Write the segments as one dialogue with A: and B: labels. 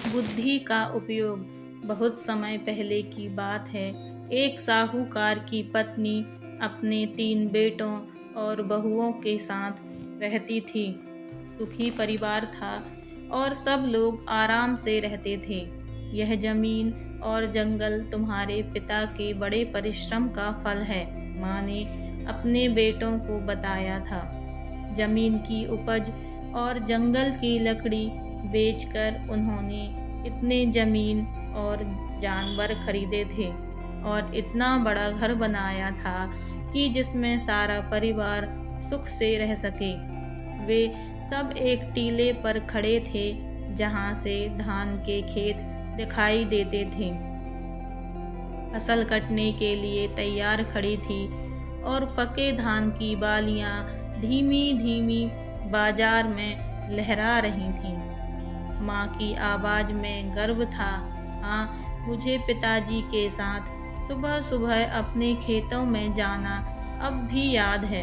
A: बुद्धि का उपयोग। बहुत समय पहले की बात है। एक साहूकार की पत्नी अपने 3 बेटों और बहुओं के साथ रहती थी। सुखी परिवार था और सब लोग आराम से रहते थे। यह जमीन और जंगल तुम्हारे पिता के बड़े परिश्रम का फल है, माँ ने अपने बेटों को बताया था। जमीन की उपज और जंगल की लकड़ी बेचकर उन्होंने इतने जमीन और जानवर खरीदे थे और इतना बड़ा घर बनाया था कि जिसमें सारा परिवार सुख से रह सके। वे सब एक टीले पर खड़े थे जहां से धान के खेत दिखाई देते थे। फसल कटने के लिए तैयार खड़ी थी और पके धान की बालियां धीमी धीमी बाजार में लहरा रही थीं। माँ की आवाज में गर्व था। हाँ, मुझे पिताजी के साथ सुबह सुबह अपने खेतों में जाना अब भी याद है।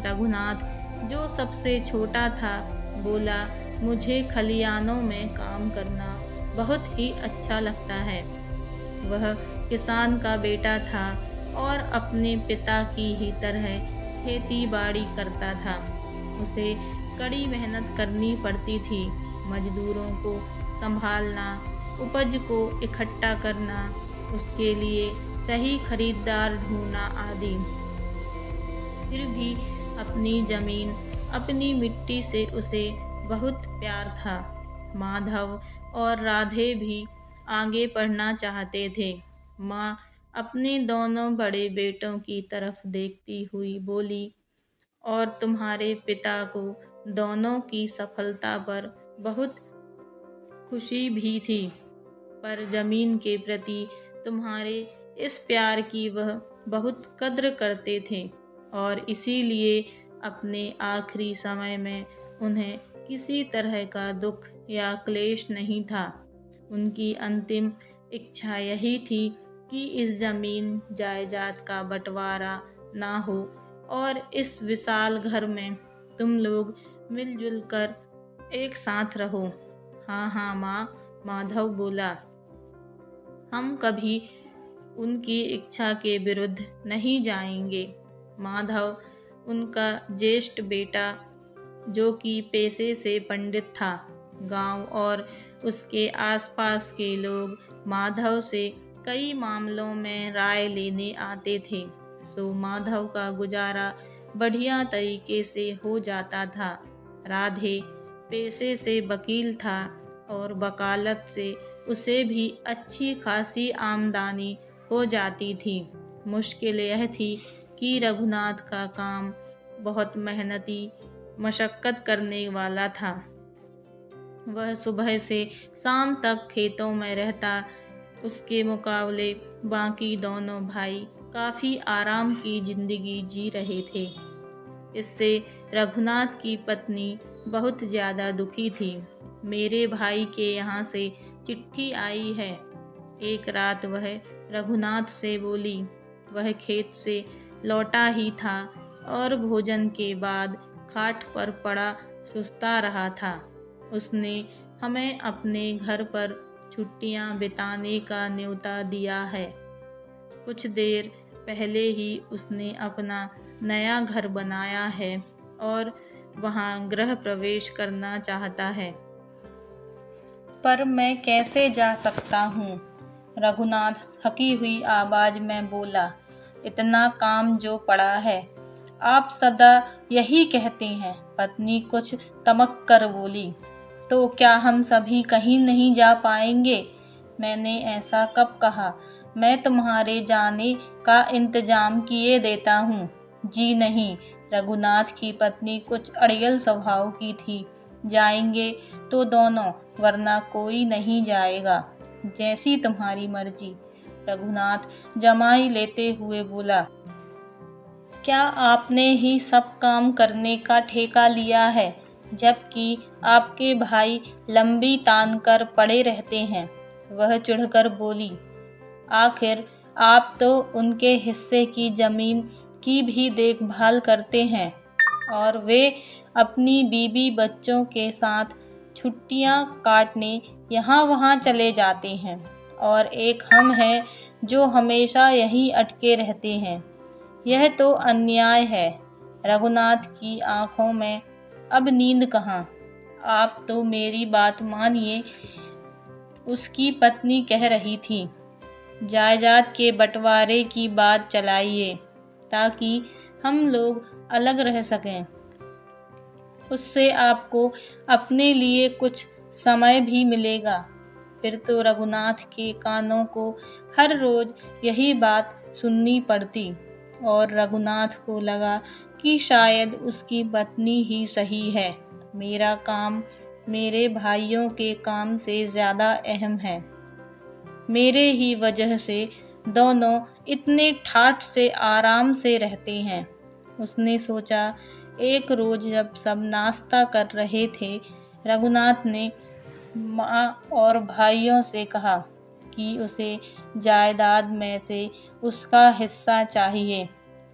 A: रघुनाथ, जो सबसे छोटा था, बोला, मुझे खलियानों में काम करना बहुत ही अच्छा लगता है। वह किसान का बेटा था और अपने पिता की ही तरह खेती बाड़ी करता था। उसे कड़ी मेहनत करनी पड़ती थी। मजदूरों को संभालना, उपज को इकट्ठा करना, उसके लिए सही खरीदार ढूंढना आदि। फिर भी अपनी जमीन, अपनी मिट्टी से उसे बहुत प्यार था। माधव और राधे भी आगे पढ़ना चाहते थे। माँ अपने दोनों बड़े बेटों की तरफ देखती हुई बोली, और तुम्हारे पिता को दोनों की सफलता पर बहुत खुशी भी थी, पर जमीन के प्रति तुम्हारे इस प्यार की वह बहुत कद्र करते थे और इसीलिए अपने आखिरी समय में उन्हें किसी तरह का दुख या क्लेश नहीं था। उनकी अंतिम इच्छा यही थी कि इस जमीन जायदाद का बंटवारा ना हो और इस विशाल घर में तुम लोग मिलजुल कर एक साथ रहो। हाँ हाँ माँ, माधव बोला, हम कभी उनकी इच्छा के विरुद्ध नहीं जाएंगे। माधव, उनका ज्येष्ठ बेटा, जो कि पेशे से पंडित था, गांव और उसके आसपास के लोग माधव से कई मामलों में राय लेने आते थे, सो माधव का गुजारा बढ़िया तरीके से हो जाता था। राधे पेशे से वकील था और वकालत से उसे भी अच्छी खासी आमदनी हो जाती थी। मुश्किल यह थी कि रघुनाथ का काम बहुत मेहनती, मशक्कत करने वाला था। वह सुबह से शाम तक खेतों में रहता। उसके मुकाबले बाकी दोनों भाई काफ़ी आराम की जिंदगी जी रहे थे। इससे रघुनाथ की पत्नी बहुत ज़्यादा दुखी थी। मेरे भाई के यहाँ से चिट्ठी आई है। एक रात वह रघुनाथ से बोली। वह खेत से लौटा ही था और भोजन के बाद खाट पर पड़ा सुस्ता रहा था। उसने हमें अपने घर पर छुट्टियां बिताने का न्योता दिया है। कुछ देर पहले ही उसने अपना नया घर बनाया है और वहां गृह प्रवेश करना चाहता है। पर मैं कैसे जा सकता हूँ? रघुनाथ थकी हुई आवाज में बोला, इतना काम जो पड़ा है। आप सदा यही कहते हैं। पत्नी कुछ तमक कर बोली, तो क्या हम सभी कहीं नहीं जा पाएंगे? मैंने ऐसा कब कहा? मैं तुम्हारे जाने का इंतजाम किए देता हूँ। जी नहीं, रघुनाथ की पत्नी कुछ अड़ियल स्वभाव की थी। जाएंगे तो दोनों, वरना कोई नहीं जाएगा। जैसी तुम्हारी मर्जी, रघुनाथ जमाई लेते हुए बोला। क्या आपने ही सब काम करने का ठेका लिया है, जबकि आपके भाई लंबी तान कर पड़े रहते हैं? वह चिढ़कर बोली, आखिर आप तो उनके हिस्से की जमीन की भी देखभाल करते हैं और वे अपनी बीवी बच्चों के साथ छुट्टियां काटने यहाँ वहाँ चले जाते हैं और एक हम हैं जो हमेशा यहीं अटके रहते हैं। यह तो अन्याय है। रघुनाथ की आंखों में अब नींद कहाँ। आप तो मेरी बात मानिए, उसकी पत्नी कह रही थी। जायदाद के बंटवारे की बात चलाइए ताकि हम लोग अलग रह सकें। उससे आपको अपने लिए कुछ समय भी मिलेगा। फिर तो रघुनाथ के कानों को हर रोज यही बात सुननी पड़ती और रघुनाथ को लगा कि शायद उसकी पत्नी ही सही है। मेरा काम मेरे भाइयों के काम से ज़्यादा अहम है। मेरे ही वजह से दोनों इतने ठाठ से आराम से रहते हैं। उसने सोचा। एक रोज जब सब नाश्ता कर रहे थे, रघुनाथ ने माँ और भाइयों से कहा कि उसे जायदाद में से उसका हिस्सा चाहिए।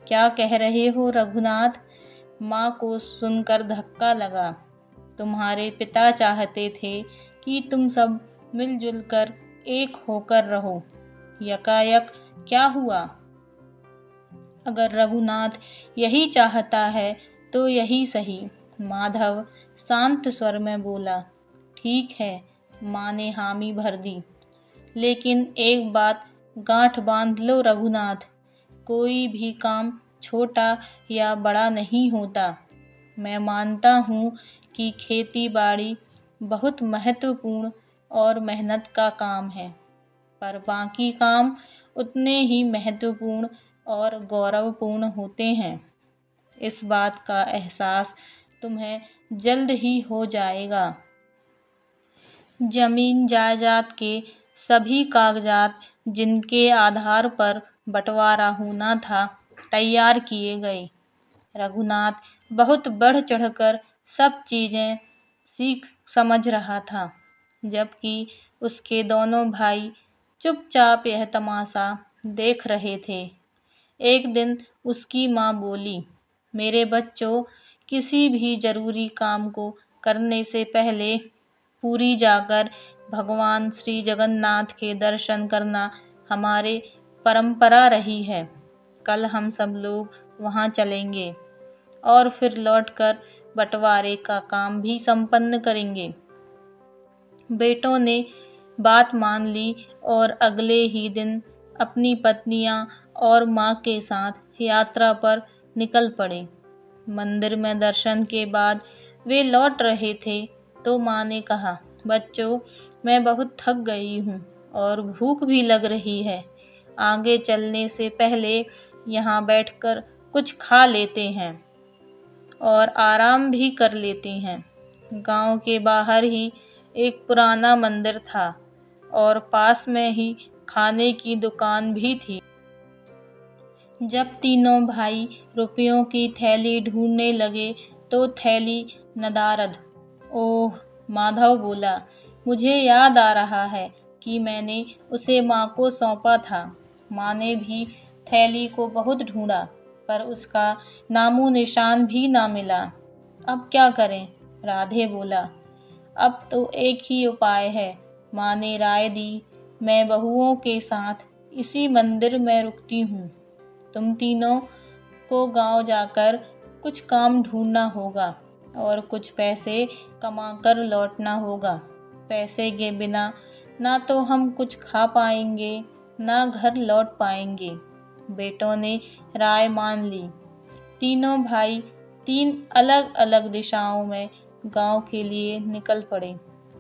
A: क्या कह रहे हो रघुनाथ? माँ को सुनकर धक्का लगा। तुम्हारे पिता चाहते थे कि तुम सब मिलजुल कर एक होकर रहो। यकायक क्या हुआ? अगर रघुनाथ यही चाहता है तो यही सही। माधव शांत स्वर में बोला। ठीक है, माँ ने हामी भर दी। लेकिन एक बात गांठ बांध लो रघुनाथ, कोई भी काम छोटा या बड़ा नहीं होता। मैं मानता हूँ कि खेती बाड़ी बहुत महत्वपूर्ण और मेहनत का काम है, पर बाकी काम उतने ही महत्वपूर्ण और गौरवपूर्ण होते हैं। इस बात का एहसास तुम्हें जल्द ही हो जाएगा। जमीन जायदाद के सभी कागजात जिनके आधार पर बंटवारा होना था, तैयार किए गए। रघुनाथ बहुत बढ़ चढ़कर सब चीज़ें सीख समझ रहा था, जबकि उसके दोनों भाई चुपचाप यह तमाशा देख रहे थे। एक दिन उसकी माँ बोली, मेरे बच्चों, किसी भी जरूरी काम को करने से पहले पुरी जाकर भगवान श्री जगन्नाथ के दर्शन करना हमारे परंपरा रही है। कल हम सब लोग वहाँ चलेंगे और फिर लौटकर बंटवारे का काम भी संपन्न करेंगे। बेटों ने बात मान ली और अगले ही दिन अपनी पत्नियां और माँ के साथ यात्रा पर निकल पड़े। मंदिर में दर्शन के बाद वे लौट रहे थे तो माँ ने कहा, बच्चों, मैं बहुत थक गई हूँ और भूख भी लग रही है। आगे चलने से पहले यहाँ बैठकर कुछ खा लेते हैं और आराम भी कर लेते हैं। गांव के बाहर ही एक पुराना मंदिर था और पास में ही खाने की दुकान भी थी। जब तीनों भाई रुपयों की थैली ढूंढने लगे तो थैली नदारद। ओह, माधव बोला, मुझे याद आ रहा है कि मैंने उसे माँ को सौंपा था। माँ ने भी थैली को बहुत ढूंढा, पर उसका नामो निशान भी ना मिला। अब क्या करें? राधे बोला। अब तो एक ही उपाय है, माँ ने राय दी। मैं बहुओं के साथ इसी मंदिर में रुकती हूँ। तुम तीनों को गांव जाकर कुछ काम ढूंढना होगा और कुछ पैसे कमाकर लौटना होगा। पैसे के बिना ना तो हम कुछ खा पाएंगे, ना घर लौट पाएंगे। बेटों ने राय मान ली। तीनों भाई तीन अलग अलग दिशाओं में गांव के लिए निकल पड़े।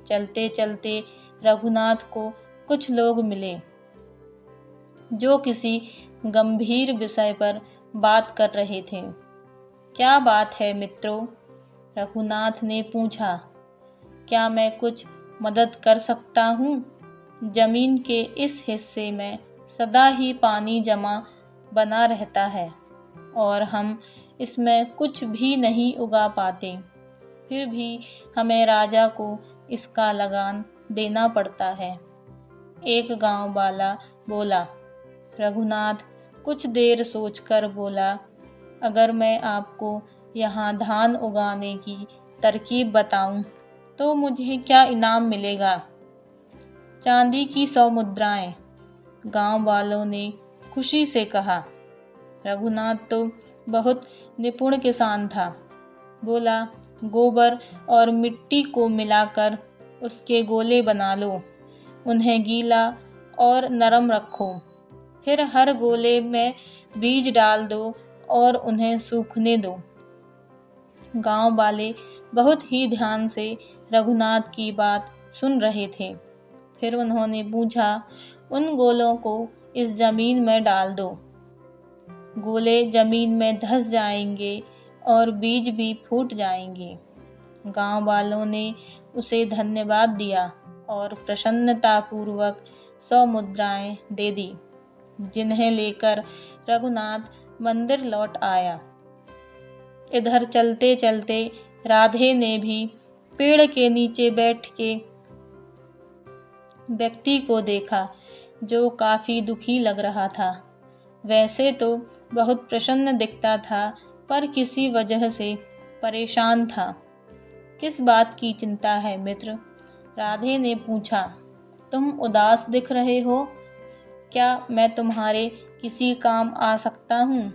A: चलते चलते रघुनाथ को कुछ लोग मिले जो किसी गंभीर विषय पर बात कर रहे थे। क्या बात है मित्रों? रघुनाथ ने पूछा। क्या मैं कुछ मदद कर सकता हूँ? जमीन के इस हिस्से में सदा ही पानी जमा बना रहता है और हम इसमें कुछ भी नहीं उगा पाते। फिर भी हमें राजा को इसका लगान देना पड़ता है। एक गांव वाला बोला। रघुनाथ कुछ देर सोचकर बोला, अगर मैं आपको यहाँ धान उगाने की तरकीब बताऊं तो मुझे क्या इनाम मिलेगा? चांदी की 100 मुद्राएं, गांव वालों ने खुशी से कहा। रघुनाथ तो बहुत निपुण किसान था। बोला, गोबर और मिट्टी को मिलाकर उसके गोले बना लो, उन्हें गीला और नरम रखो, फिर हर गोले में बीज डाल दो और उन्हें सूखने दो। गांव वाले बहुत ही ध्यान से रघुनाथ की बात सुन रहे थे। फिर उन्होंने पूछा, उन गोलों को इस जमीन में डाल दो। गोले जमीन में धंस जाएंगे और बीज भी फूट जाएंगे। गांव वालों ने उसे धन्यवाद दिया और प्रसन्नतापूर्वक 100 मुद्राएं दे दी, जिन्हें लेकर रघुनाथ मंदिर लौट आया। इधर चलते चलते राधे ने भी पेड़ के नीचे बैठ के व्यक्ति को देखा, जो काफी दुखी लग रहा था। वैसे तो बहुत प्रसन्न दिखता था, पर किसी वजह से परेशान था। किस बात की चिंता है मित्र? राधे ने पूछा। तुम उदास दिख रहे हो, क्या मैं तुम्हारे किसी काम आ सकता हूँ?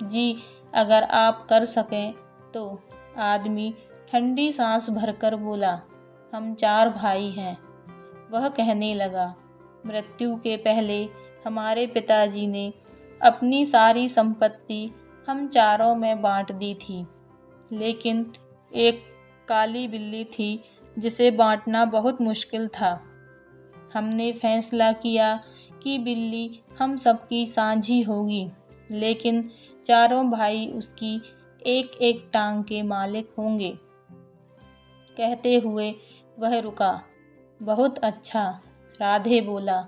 A: जी, अगर आप कर सकें तो। आदमी ठंडी सांस भरकर बोला, हम 4 भाई हैं। वह कहने लगा, मृत्यु के पहले हमारे पिताजी ने अपनी सारी संपत्ति हम चारों में बांट दी थी, लेकिन एक काली बिल्ली थी जिसे बांटना बहुत मुश्किल था। हमने फैसला किया कि बिल्ली हम सबकी साझी होगी, लेकिन चारों भाई उसकी एक एक टांग के मालिक होंगे। कहते हुए वह रुका। बहुत अच्छा, राधे बोला।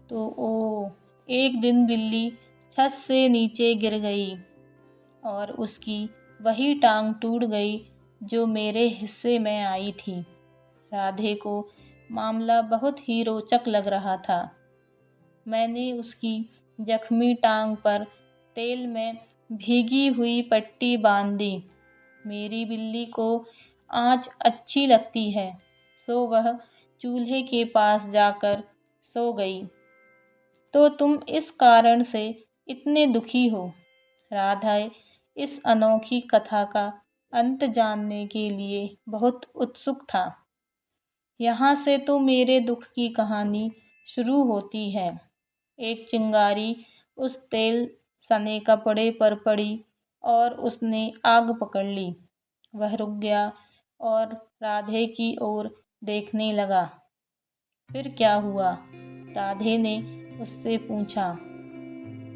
A: तो एक दिन बिल्ली छत से नीचे गिर गई और उसकी वही टांग टूट गई जो मेरे हिस्से में आई थी। राधे को मामला बहुत ही रोचक लग रहा था। मैंने उसकी जख्मी टांग पर तेल में भीगी हुई पट्टी बांध दी। मेरी बिल्ली को आँच अच्छी लगती है, सो वह चूल्हे के पास जाकर सो गई। तो तुम इस कारण से इतने दुखी हो? राधा इस अनोखी कथा का अंत जानने के लिए बहुत उत्सुक था। यहाँ से तो मेरे दुख की कहानी शुरू होती है। एक चिंगारी उस तेल सने कपड़े पर पड़ी और उसने आग पकड़ ली। वह रुक गया और राधे की ओर देखने लगा। फिर क्या हुआ? राधे ने उससे पूछा।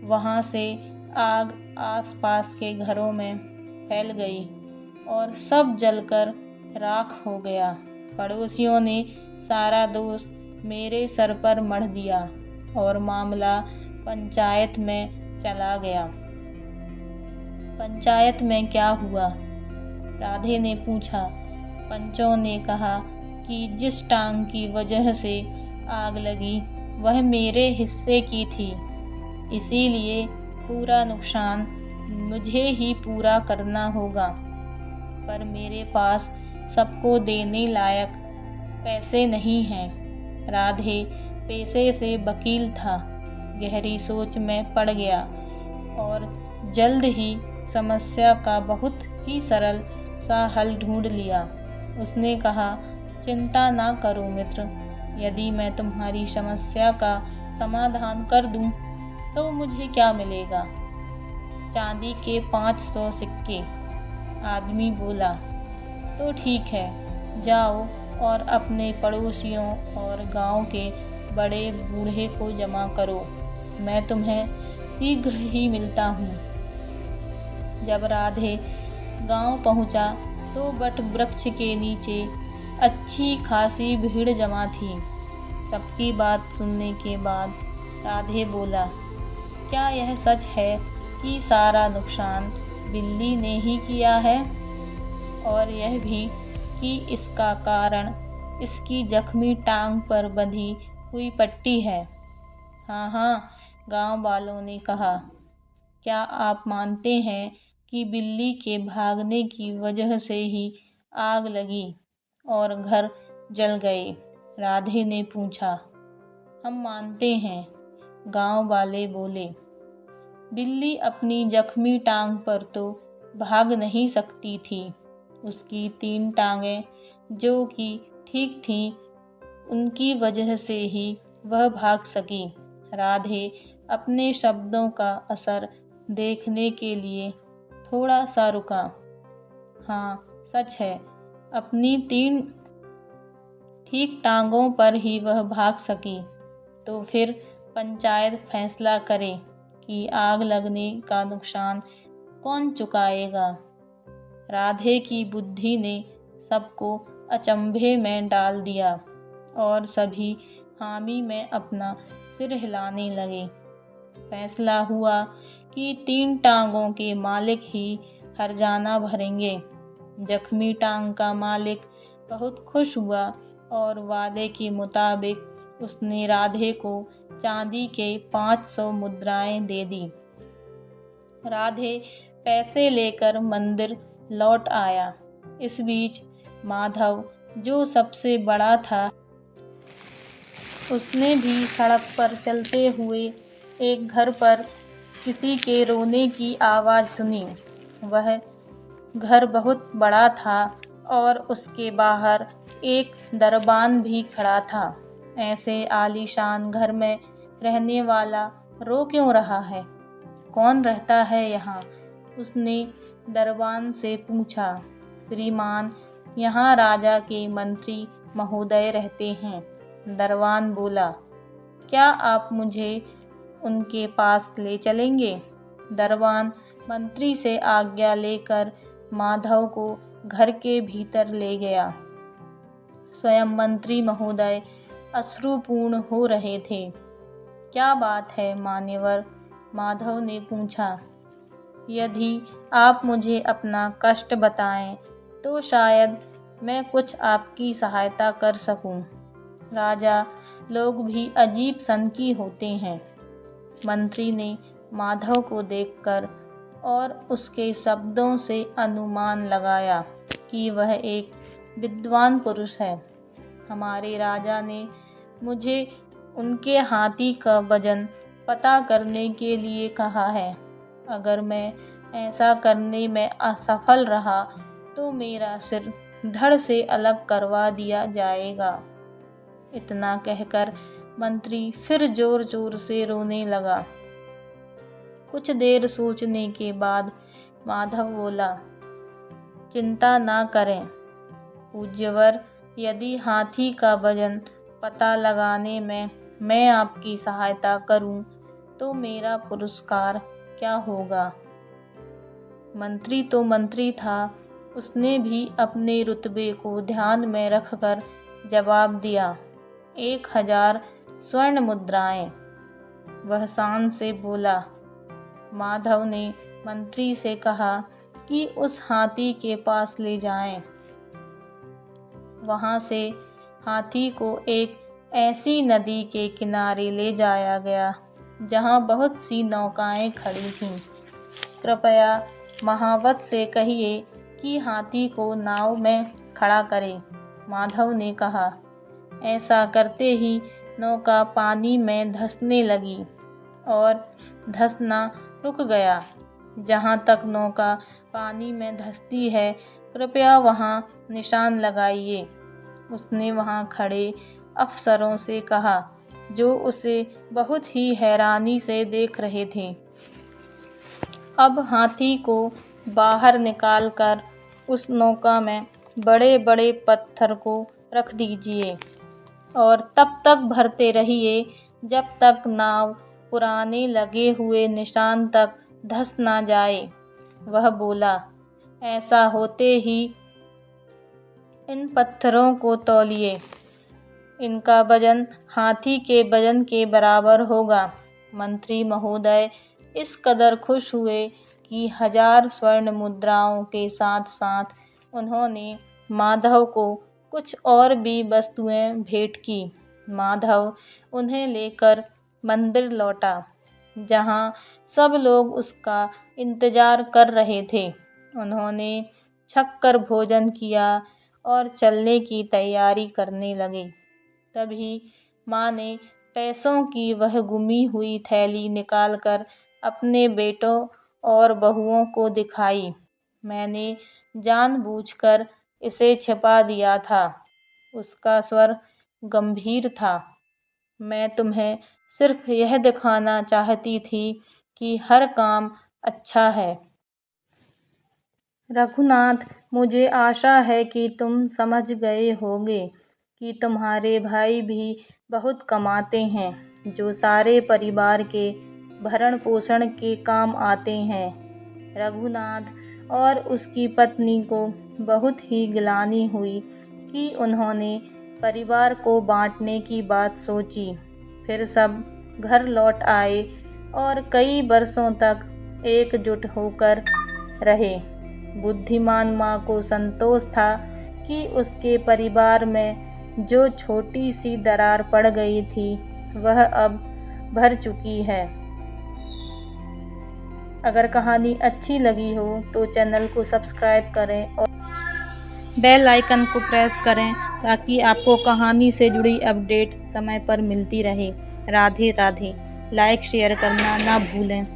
A: वहाँ से आग आसपास के घरों में फैल गई और सब जलकर राख हो गया। पड़ोसियों ने सारा दोष मेरे सर पर मढ़ दिया और मामला पंचायत में चला गया। पंचायत में क्या हुआ? राधे ने पूछा। पंचों ने कहा कि जिस टांग की वजह से आग लगी वह मेरे हिस्से की थी, इसीलिए पूरा नुकसान मुझे ही पूरा करना होगा। पर मेरे पास सबको देने लायक पैसे नहीं हैं। राधे पेशे से वकील था। गहरी सोच में पड़ गया और जल्द ही समस्या का बहुत ही सरल सा हल ढूंढ लिया। उसने कहा, चिंता ना करो मित्र, यदि मैं तुम्हारी समस्या का समाधान कर दूं तो मुझे क्या मिलेगा? चांदी के 500 सिक्के। आदमी बोला, तो ठीक है, जाओ और अपने पड़ोसियों और गांव के बड़े बूढ़े को जमा करो। मैं तुम्हें शीघ्र ही मिलता हूँ। जब राधे गांव पहुंचा तो बट वृक्ष के नीचे अच्छी खासी भीड़ जमा थी। सबकी बात सुनने के बाद राधे बोला, क्या यह सच है कि सारा नुकसान बिल्ली ने ही किया है, और यह भी कि इसका कारण इसकी जख्मी टांग पर बंधी हुई पट्टी है? हाँ हाँ, गांव वालों ने कहा। क्या आप मानते हैं कि बिल्ली के भागने की वजह से ही आग लगी और घर जल गए। राधे ने पूछा, हम मानते हैं, गांव वाले बोले। बिल्ली अपनी जख्मी टांग पर तो भाग नहीं सकती थी। उसकी 3 टांगें जो कि ठीक थीं, उनकी वजह से ही वह भाग सकी। राधे अपने शब्दों का असर देखने के लिए थोड़ा सा रुका। हाँ, सच है, अपनी 3 ठीक टांगों पर ही वह भाग सकी। तो फिर पंचायत फैसला करे कि आग लगने का नुकसान कौन चुकाएगा। राधे की बुद्धि ने सबको अचंभे में डाल दिया और सभी हामी में अपना सिर हिलाने लगे। फैसला हुआ कि 3 टांगों के मालिक ही हर्जाना भरेंगे। जख्मी टांग का मालिक बहुत खुश हुआ और वादे के मुताबिक उसने राधे को चांदी के 500 मुद्राएं दे दी। राधे पैसे लेकर मंदिर लौट आया। इस बीच माधव, जो सबसे बड़ा था, उसने भी सड़क पर चलते हुए एक घर पर किसी के रोने की आवाज़ सुनी। वह घर बहुत बड़ा था और उसके बाहर एक दरबान भी खड़ा था। ऐसे आलीशान घर में रहने वाला रो क्यों रहा है? कौन रहता है यहाँ? उसने दरबान से पूछा। श्रीमान, यहाँ राजा के मंत्री महोदय रहते हैं। दरबान बोला। क्या आप मुझे उनके पास ले चलेंगे? दरबान मंत्री से आज्ञा लेकर माधव को घर के भीतर ले गया। स्वयं मंत्री महोदय अश्रुपूर्ण हो रहे थे। क्या बात है मान्यवर? माधव ने पूछा। यदि आप मुझे अपना कष्ट बताएं तो शायद मैं कुछ आपकी सहायता कर सकूं। राजा लोग भी अजीब सनकी होते हैं। मंत्री ने माधव को देखकर और उसके शब्दों से अनुमान लगाया कि वह एक विद्वान पुरुष है। हमारे राजा ने मुझे उनके हाथी का वजन पता करने के लिए कहा है। अगर मैं ऐसा करने में असफल रहा तो मेरा सिर धड़ से अलग करवा दिया जाएगा। इतना कहकर मंत्री फिर जोर जोर से रोने लगा। कुछ देर सोचने के बाद माधव बोला, चिंता ना करें पूज्यवर, यदि हाथी का वजन पता लगाने में मैं आपकी सहायता करूं तो मेरा पुरस्कार क्या होगा? मंत्री तो मंत्री था, उसने भी अपने रुतबे को ध्यान में रखकर जवाब दिया, 1000 स्वर्ण मुद्राएं। वह शान से बोला। माधव ने मंत्री से कहा कि उस हाथी के पास ले जाएं। वहां से हाथी को एक ऐसी नदी के किनारे ले जाया गया जहां बहुत सी नौकाएं खड़ी थीं। कृपया महावत से कहिए कि हाथी को नाव में खड़ा करे, माधव ने कहा। ऐसा करते ही नौका पानी में धंसने लगी और धंसना रुक गया। जहाँ तक नौका पानी में धंसती है, कृपया वहाँ निशान लगाइए। उसने वहाँ खड़े अफसरों से कहा, जो उसे बहुत ही हैरानी से देख रहे थे। अब हाथी को बाहर निकालकर उस नौका में बड़े बड़े पत्थर को रख दीजिए और तब तक भरते रहिए जब तक नाव पुराने लगे हुए निशान तक धंस ना जाए। वह बोला। ऐसा होते ही इन पत्थरों को तौलिए, इनका वजन हाथी के वजन के बराबर होगा। मंत्री महोदय इस कदर खुश हुए कि 1000 स्वर्ण मुद्राओं के साथ साथ उन्होंने माधव को कुछ और भी वस्तुएं भेंट की। माधव उन्हें लेकर मंदिर लौटा, जहां सब लोग उसका इंतजार कर रहे थे। उन्होंने छक कर भोजन किया और चलने की तैयारी करने लगे। तभी माँ ने पैसों की वह गुमी हुई थैली निकालकर अपने बेटों और बहुओं को दिखाई। मैंने जानबूझकर इसे छिपा दिया था। उसका स्वर गंभीर था। मैं तुम्हें सिर्फ यह दिखाना चाहती थी कि हर काम अच्छा है। रघुनाथ, मुझे आशा है कि तुम समझ गए होगे कि तुम्हारे भाई भी बहुत कमाते हैं, जो सारे परिवार के भरण पोषण के काम आते हैं। रघुनाथ और उसकी पत्नी को बहुत ही गिलानी हुई कि उन्होंने परिवार को बांटने की बात सोची। फिर सब घर लौट आए और कई वर्षों तक एकजुट होकर रहे। बुद्धिमान माँ को संतोष था कि उसके परिवार में जो छोटी सी दरार पड़ गई थी वह अब भर चुकी है। अगर कहानी अच्छी लगी हो तो चैनल को सब्सक्राइब करें और बेल आइकन को प्रेस करें ताकि आपको कहानी से जुड़ी अपडेट समय पर मिलती रहे। राधे राधे। लाइक शेयर करना ना भूलें।